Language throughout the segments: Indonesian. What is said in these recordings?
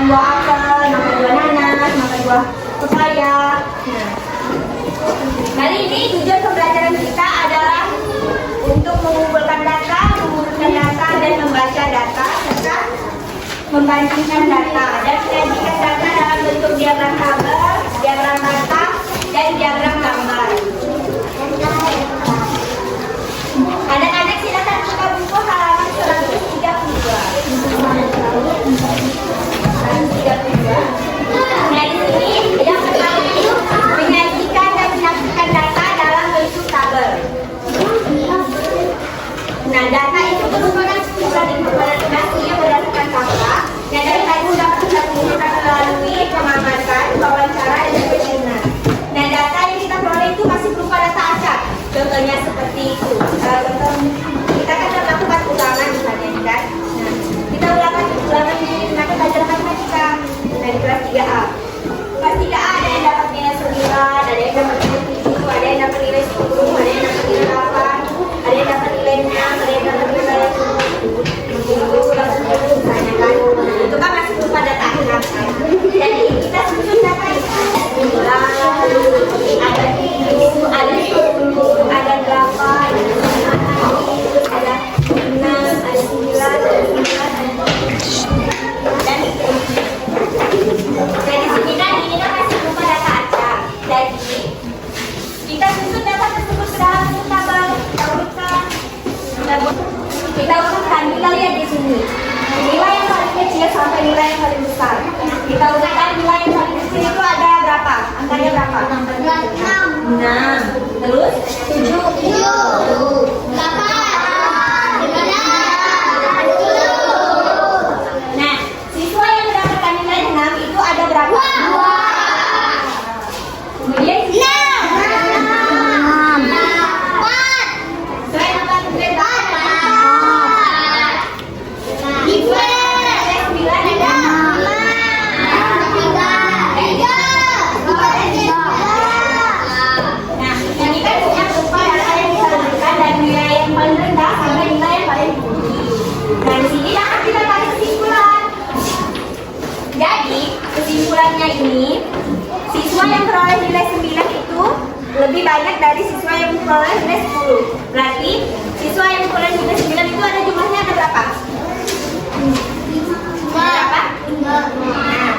makan buah apel, makan buah nanas, makan buah pepaya. Nah, kali ini tujuan pembelajaran kita adalah untuk mengumpulkan data, mengurutkan data, dan membaca data, serta membandingkan data dan menyajikan data dalam bentuk diagram tabel, diagram data, dan diagram gambar. Anak-anak silakan buka buku halaman 132. Nah, di sini yang pertama itu menyajikan dan menyajikan data dalam bentuk tabel. Nah, data itu merupakan sejumlah informasi yang berdasarkan fakta yang dari tadi dapat kita kumpulkan melalui pengamatan, wawancara, dan questionnaire. Nah, data yang kita peroleh itu masih berupa data acak. Contohnya seperti itu. Contoh kita kan melakukan ulangan misalnya, kan? Nah, kita ulangan di mata pelajaran matematika dari kelas 3A. Kelas 3A ada yang dapat nilai 9, ada yang dapat nilai 7, ada yang dapat nilai 10, ada yang dapat nilai 8, ada yang dapat nilai 6, ada yang dapat nilai 10, misalnya kan. Itu kan masih berupa data acak. Jadi kita susun data itu ada 9, ada 7, ada 10, ada 8, ada 6, ada 9, ada 9, dan dari sini kan ini kan masih berupa data acak. Jadi kita susun data tersebut ke dalam bentuk tabel. Kita urutkan, kita lihat di sini nilai yang paling kecil sampai nilai yang paling besar. Kita urutkan nilai yang paling kecil itu ada berapa? Angkanya berapa? 6. Terus 7. 8. Nah, siswa yang mendapatkan nilai 6 itu ada berapa? 2. Kemudian 6. Kesimpulannya ini, siswa yang peroleh nilai 9 itu lebih banyak dari siswa yang peroleh nilai 10. Berarti siswa yang peroleh nilai 9 itu ada jumlahnya ada berapa? Berapa? Nah,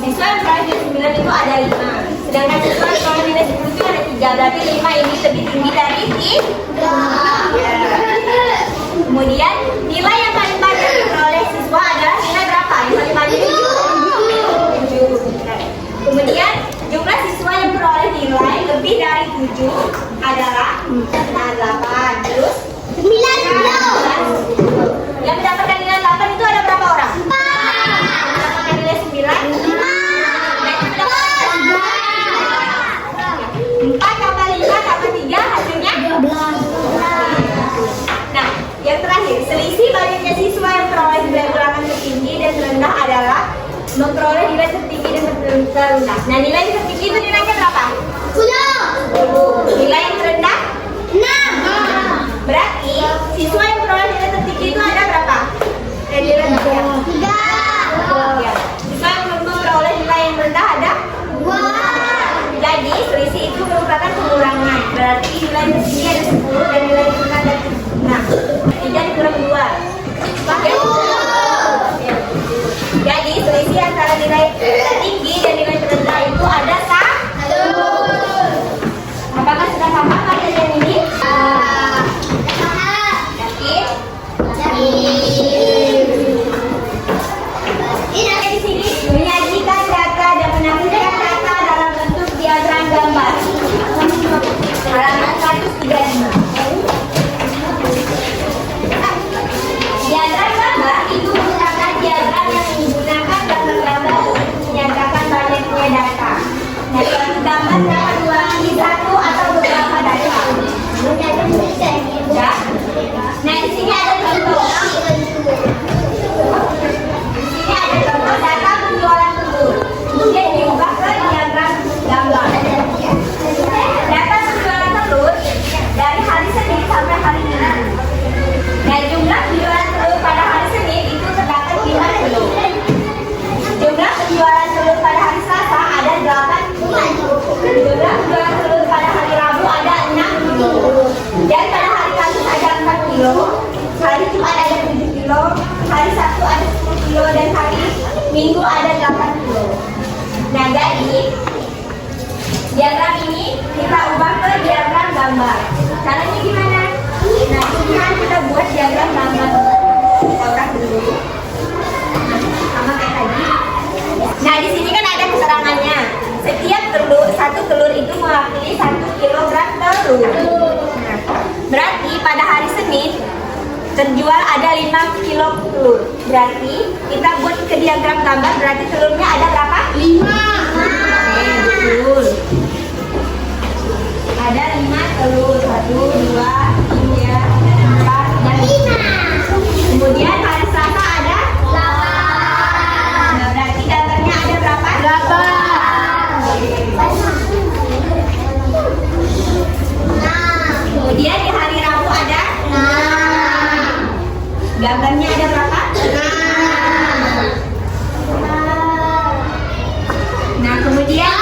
siswa yang peroleh nilai 9 itu ada 5. Sedangkan siswa yang peroleh nilai 10 itu ada 3. Berarti 5 ini lebih tinggi dari 3. Kemudian nilai yang paling banyak diperoleh siswa adalah nilai berapa? Yang paling banyak itu 7. Kemudian jumlah siswa yang peroleh nilai lebih dari 7 adalah 8. Terus 9. Yang mendapatkan nilai 8 itu ada berapa orang? 4. Yang mendapatkan nilai 9? 5. Yang mendapatkan 4 tambah 5 tambah 3 hasilnya 12. Nah, yang terakhir, selisih banyaknya siswa yang peroleh nilai ulangan tertinggi dan terendah adalah memperoleh nilai tertinggi dan terendah. Nah, nilai tertinggi itu nilainya berapa? 10. Nilai yang terendah? 6. Berarti siswa yang peroleh nilai tertinggi itu ada berapa? Nilai 3. Ya. Siswa yang memperoleh nilai yang rendah ada 2. Jadi selisih itu merupakan pengurangan. Berarti nilai tertinggi ada 10 dan nilai terendah ada 6. 3 dikurang 2. Jadi selisih antara nilai tertinggi dan nilai terendah itu ada 1. Apakah sudah paham kalian ini? Yakin? Ini di sini menyajikan data dan menampilkan data dalam bentuk diagram gambar. Halaman 135. Diagram gambar itu merupakan diagram yang menggunakan gambar-gambar untuk menyatakan banyaknya data. Nah, suatu gambar dapat mewakili satu atau beberapa data. Ya. Nah, di sini ada contoh. Di sini ada contoh data penjualan telur. Kemudian diubah ke diagram gambar. Data penjualan telur dari hari Senin sampai hari Minggu. Nah, jumlah penjualan telur pada hari Senin itu terdapat 5 kilo. Jumlah Dan pada hari Kamis ada 4 kilo, hari Jumat ada 7 kilo, hari Sabtu ada 10 kilo, dan hari Minggu ada 8 kilo. Nah, jadi diagram ini kita ubah ke diagram gambar. Caranya gimana? Nah, sekarang kita buat diagram gambar. Kita ubah dulu. Nah, sama kayak tadi. Nah, di sini kan ada keterangannya. Setiap satu telur itu mewakili 1 kilogram telur. Nah, berarti pada hari Senin terjual ada 5 kilo telur. Berarti kita buat ke diagram gambar, berarti telurnya ada berapa? 5. Oke, betul. Ada 5 telur. 1, 2, 3, 4, dan 5. Kemudian hari Selasa ada 8. Nah, berarti gambarnya ada berapa? 8. Kemudian di hari Rabu ada 6. Gambarnya ada berapa? 6. Nah, kemudian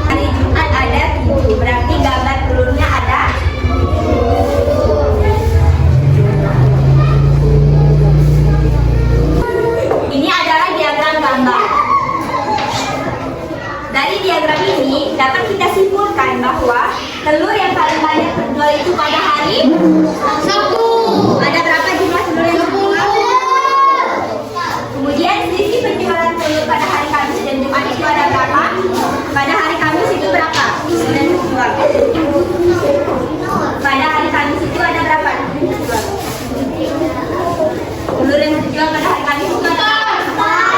hari Jumat ada 7. Berarti gambar telurnya ada 7. Ini adalah diagram gambar. Dari diagram ini dapat kita simpulkan bahwa telur yang paling banyak terjual itu pada hari Sabtu. Ada berapa jumlah telur yang terjual? Kemudian selisih penjualan telur pada hari Kamis dan Jumat itu ada berapa? Pada hari Kamis itu berapa? Yang terjual. Pada hari Kamis itu ada berapa? Telur yang terjual pada hari Kamis itu ada 4.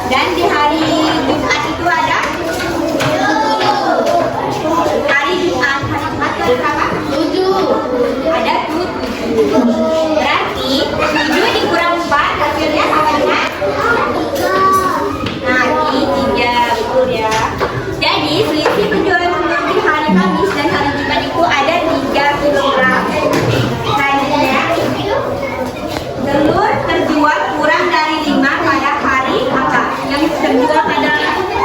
Dan di hari Jumat itu ada hari Jumat ada berapa? 7. Ada 7. Berarti 7 dikurang 4 hasilnya sama dengan 3. Betul ya. Jadi selisih penjualan telur di hari Kamis dan hari Jumat itu ada 3 kilogram. Tadinya telur terjual kurang dari 5 pada hari apa? Yang terjual pada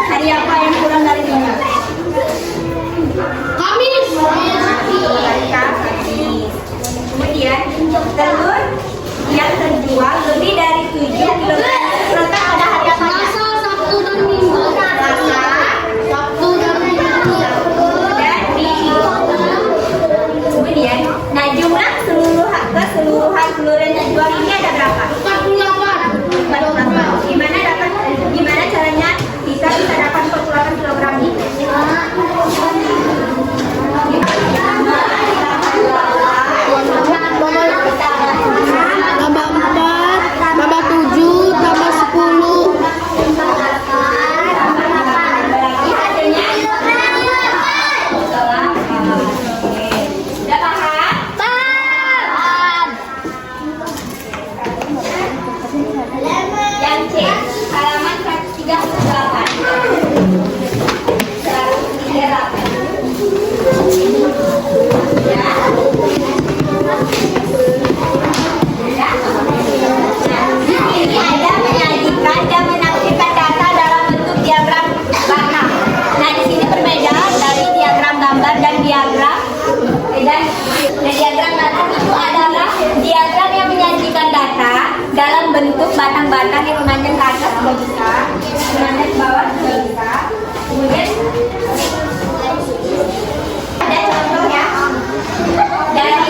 hari apa yang kurang dari 5? Kamis. Hari Kamis. Kemudian telur yang terjual lebih dari 7 kilogram terletak pada hari apa? Sabtu dan Minggu. Sabtu dan Minggu. Dan Minggu. Kemudian, nah jumlah keseluruhan telur yang terjual ini ada berapa? 48. Gimana caranya kita bisa dapat 48 kilogram ini? Tambah 4, tambah 7, tambah 10. Berarti hasilnya udah paham? Yang C, halaman 138. 138. Ya. Ini ada menyajikan dan menampilkan data dalam bentuk diagram batang. Nah, di sini berbeda dari diagram gambar dan diagram batang itu adalah diagram yang menyajikan data dalam bentuk batang-batang yang memanjang ke atas juga bisa, memanjang ke bawah juga bisa. Kemudian ada contoh ya. Dari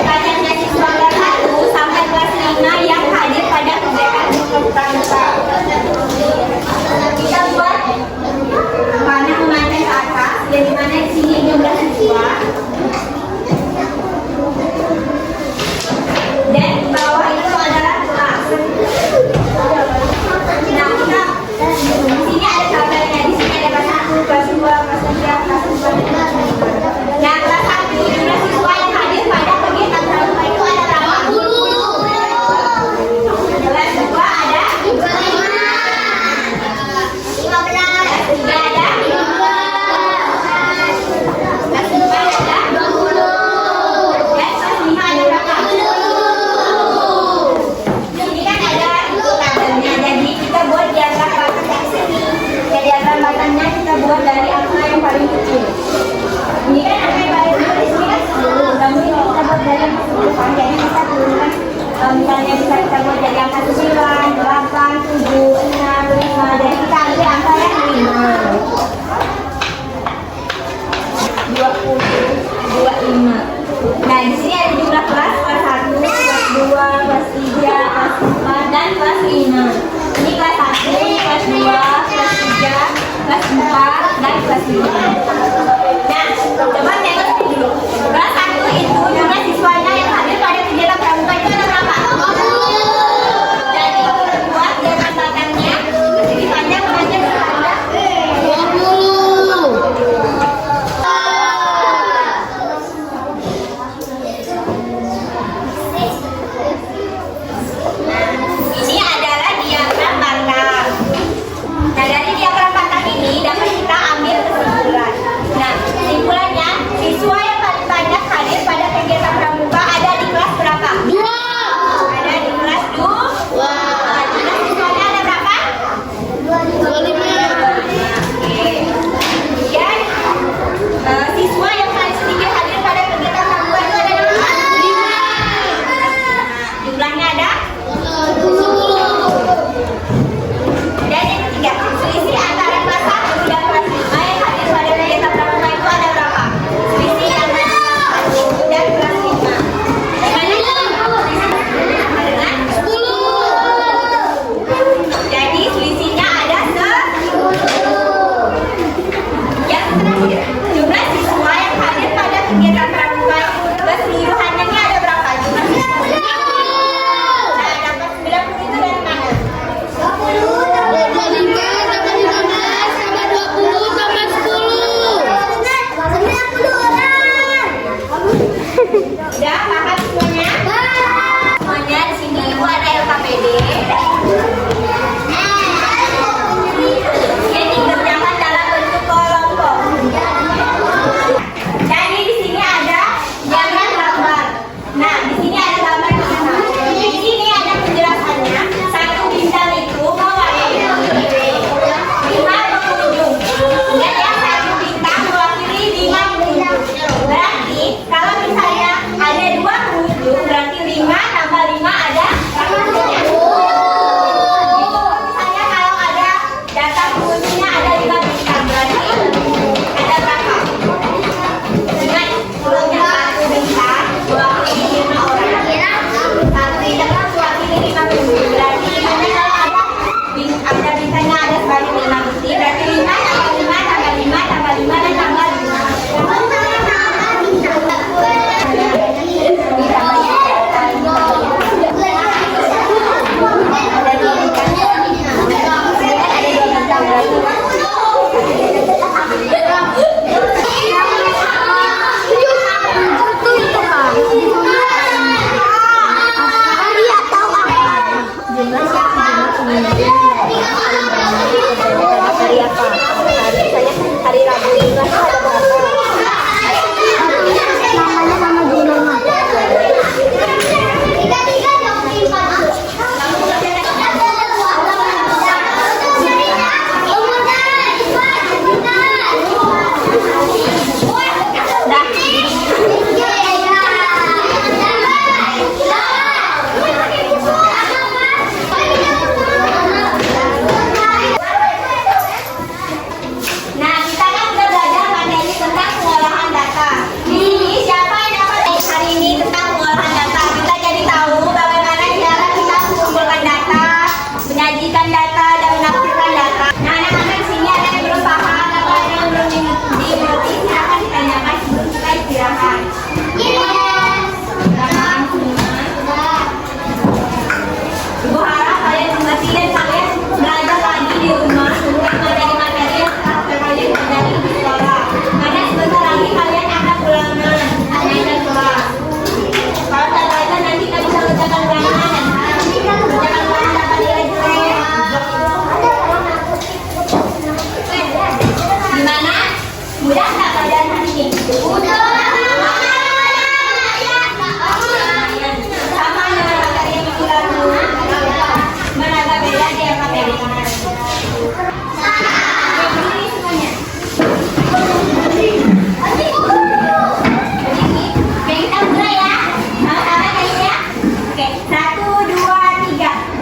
banyaknya siswa kelas 1 sampai kelas 5 yang hadir pada kegiatan pramuka. Kita buat panah memanjang ke atas, yang dimana di sini jumlah siswa. Dan bawah itu adalah kelas.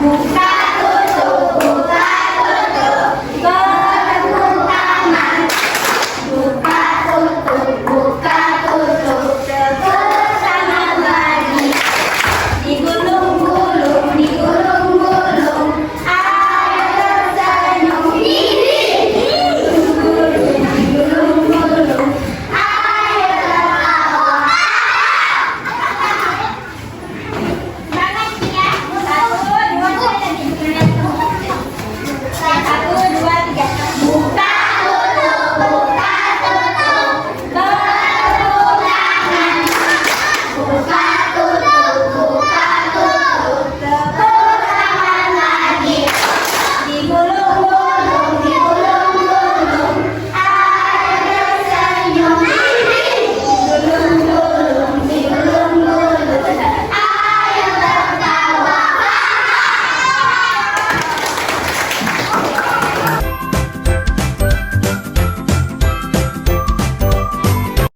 Bu.